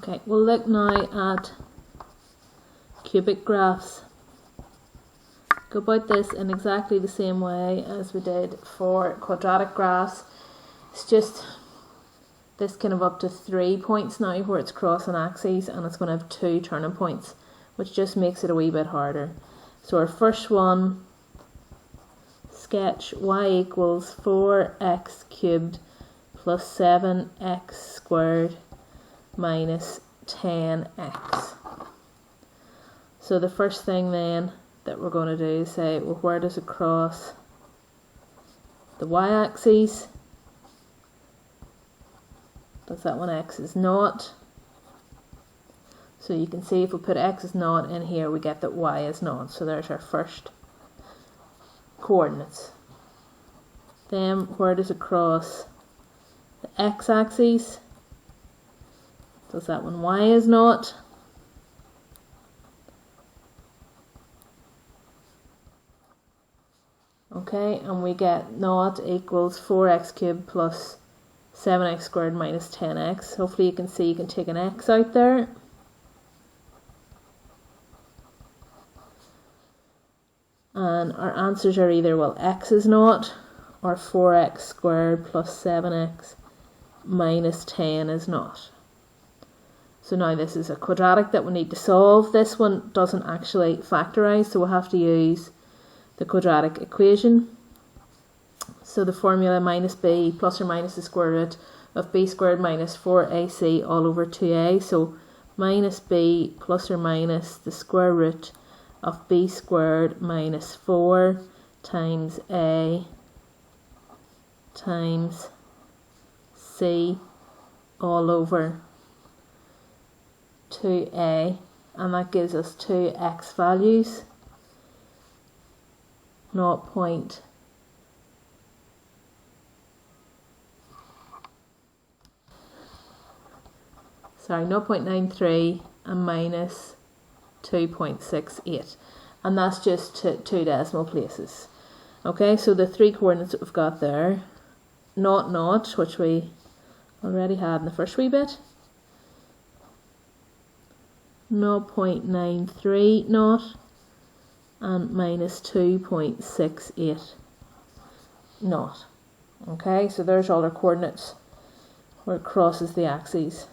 Okay, we'll look now at cubic graphs. Go about this in exactly the same way as we did for quadratic graphs. It's just this kind of up to 3 points now where it's crossing axes, and it's going to have 2 turning points, which just makes it a wee bit harder. So our first one, sketch y equals 4x cubed plus 7x squared minus 10x. So the first thing then that we're going to do is say, well, where does it cross the y-axis? Does that one x is naught? So you can see if we put x is naught in here, we get that y is naught. So there's our first coordinates. Then where does it cross the x-axis? Does that one y is naught? Okay, and we get naught equals 4x cubed plus 7x squared minus 10x. Hopefully you can see you can take an x out there. And our answers are either, well, x is naught, or 4x squared plus 7x minus 10 is naught. So now this is a quadratic that we need to solve. This one doesn't actually factorise, so we'll have to use the quadratic equation. So the formula minus b plus or minus the square root of b squared minus 4ac all over 2a. So minus b plus or minus the square root of b squared minus 4 times a times c all over 2a, and that gives us two x values, 0.93 and minus 2.68, and that's just two decimal places. Okay, so the three coordinates that we've got there, 0, 0, which we already had in the first wee bit, 0.93 0, and minus 2.68 0. Okay, so there's all our coordinates where it crosses the axes.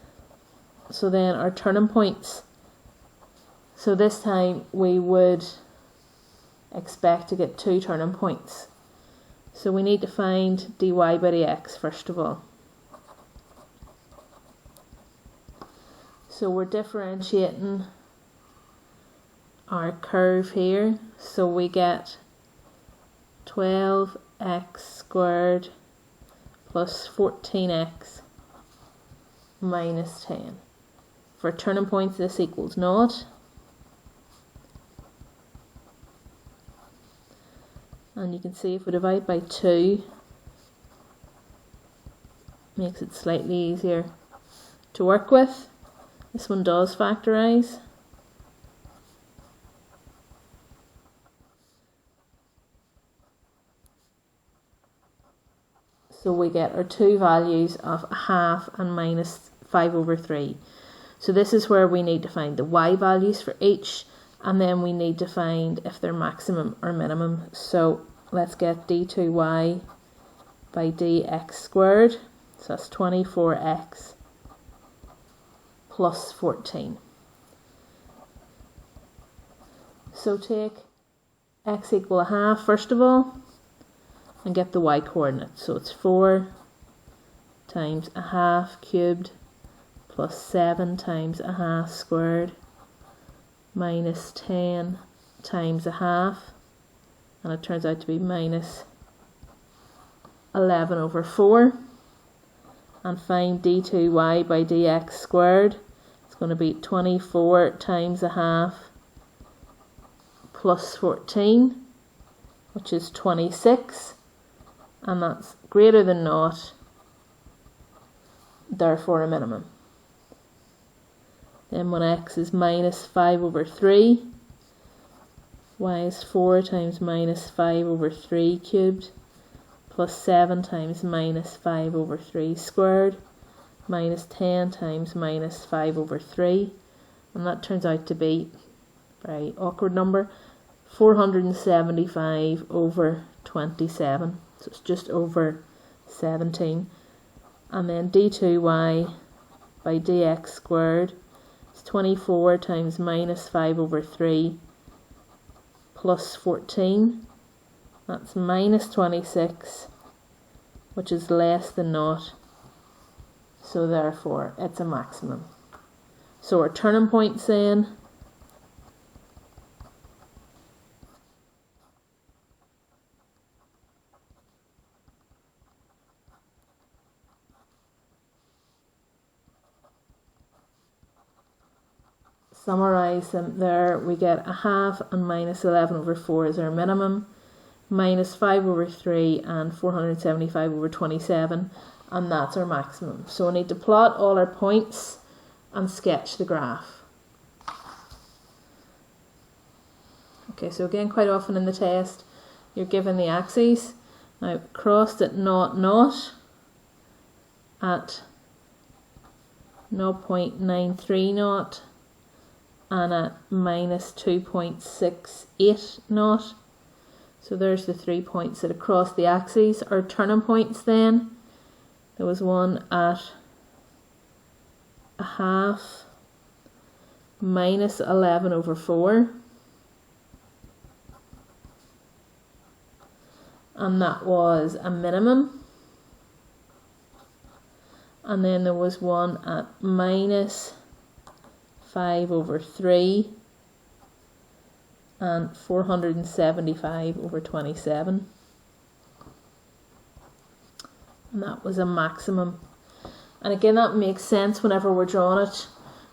So then our turning points. So this time we would expect to get 2 turning points. So we need to find dy by dx first of all. So we're differentiating our curve here. So we get 12x squared plus 14x minus 10. For turning points, this equals 0. And you can see if we divide by 2, makes it slightly easier to work with. This one does factorise. So we get our two values of 1/2 and minus 5 over 3. So this is where we need to find the y values for each, and then we need to find if they're maximum or minimum. So let's get d2y by dx squared. So that's 24x plus 14. So take x equal 1/2 first of all and get the y coordinate. So it's 4 times 1/2 cubed plus 7 times 1/2 squared minus 10 times 1/2, and it turns out to be minus 11 over 4. And find d2y by dx squared. It's going to be 24 times 1/2 plus 14, which is 26, and that's greater than 0, therefore a minimum. Then when x is minus 5 over 3, y is 4 times minus 5 over 3 cubed plus 7 times minus 5 over 3 squared minus 10 times minus 5 over 3, and that turns out to be a very awkward number, 475 over 27, so it's just over 17. And then d2y by dx squared is 24 times minus 5 over 3 plus 14, that's minus 26, which is less than naught, so therefore it's a maximum. So our turning points then summarise them there. We get a half and minus 11 over 4 is our minimum, minus 5 over 3 and 475 over 27, and that's our maximum. So we need to plot all our points and sketch the graph. Okay, so again, quite often in the test you're given the axes. Now crossed at 0, 0, at 0.930 and at minus 2.680. So there's the 3 points that across the axes. Our turning points then, there was one at a half, minus 11 over 4, and that was a minimum. And then there was one at minus 5 over 3 and 475 over 27, and that was a maximum. And again, that makes sense whenever we're drawing it.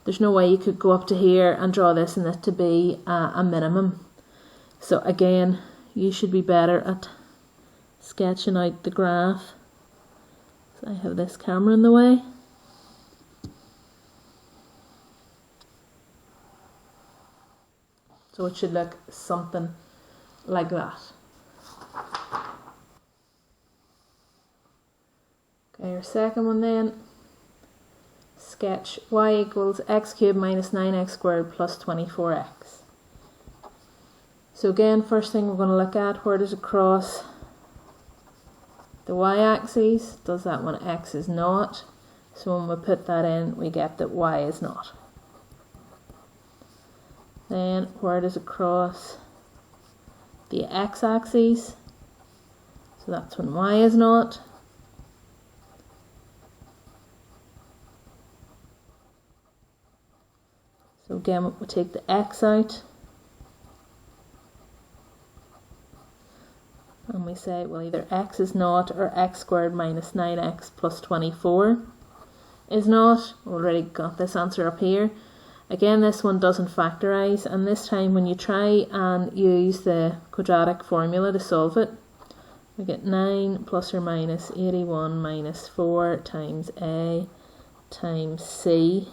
There's no way you could go up to here and draw this and this to be a minimum. So again, you should be better at sketching out the graph. So I have this camera in the way. So it should look something like that. Okay, our second one then. Sketch y equals x cubed minus 9x squared plus 24x. So again, first thing we're going to look at, where does it cross the y-axis? Does that when x is not? So when we put that in, we get that y is not. Then where does it cross the x-axis? So that's when y is not. So again, we take the x out. And we say, well, either x is not or x squared minus 9x plus 24 is not. We already got this answer up here. Again, this one doesn't factorise, and this time when you try and use the quadratic formula to solve it, we get 9 plus or minus 81 minus 4 times a times c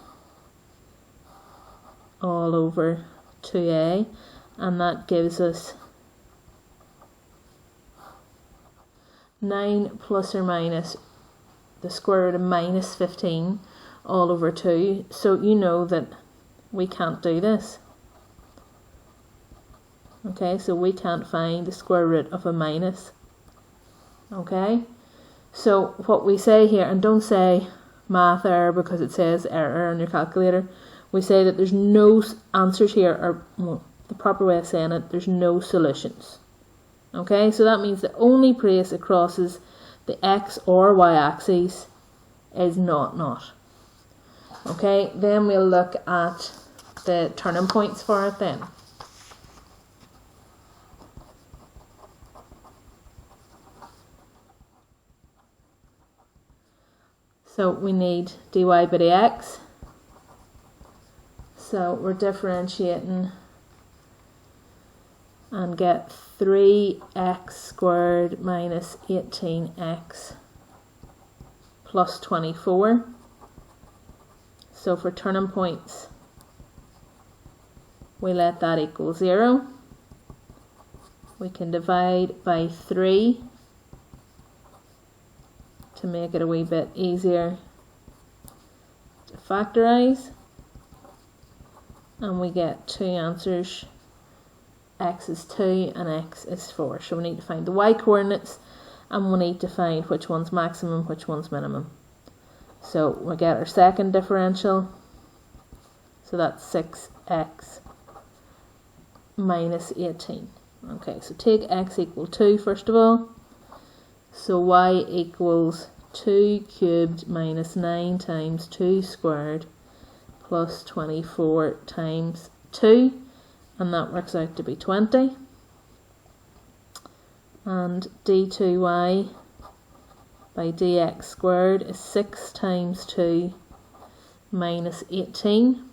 all over 2a, and that gives us 9 plus or minus the square root of minus 15 all over 2. So you know that we can't do this. Okay, so we can't find the square root of a minus. Okay, so what we say here, and don't say math error because it says error on your calculator, we say that there's no answers here, or well, the proper way of saying it, there's no solutions. Okay, so that means the only place it crosses the x or y axis is not. Okay, then we'll look at the turning points for it then. So we need dy by dx. So we're differentiating and get 3x squared minus 18x plus 24. So for turning points, we let that equal 0. We can divide by 3 to make it a wee bit easier to factorise, and we get two answers. X is 2 and X is 4. So we need to find the Y coordinates, and we need to find which one's maximum, which one's minimum. So we get our second differential. So that's 6x minus 18. Okay, so take x equal 2 first of all. So y equals 2 cubed minus 9 times 2 squared plus 24 times 2, and that works out to be 20. And d2y by dx squared is 6 times 2 minus 18.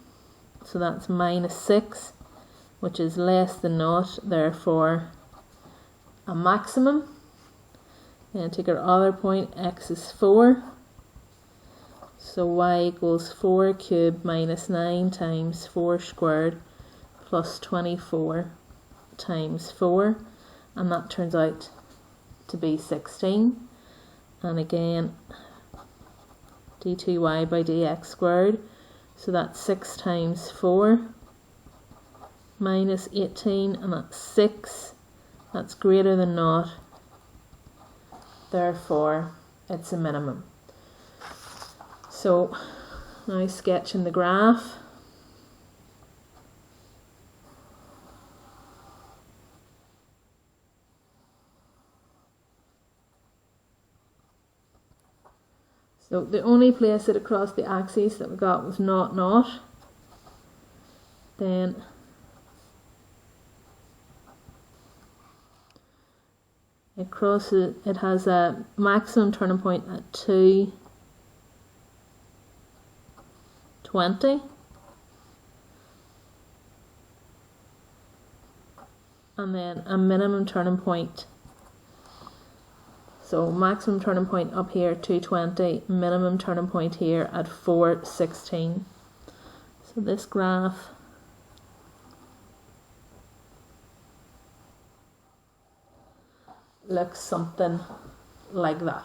So that's minus 6, which is less than 0, therefore a maximum. Then take our other point, x is 4. So y equals 4 cubed minus 9 times 4 squared plus 24 times 4. And that turns out to be 16. And again, d2y by dx squared. So that's 6 times 4 minus 18, and that's 6. That's greater than 0. Therefore, it's a minimum. So, now sketching the graph. So the only place that across the axis that we got was 0, 0. Then it crosses, it has a maximum turning point at 2, 20. And then a minimum turning point. So maximum turning point up here 220, minimum turning point here at 416. So this graph looks something like that.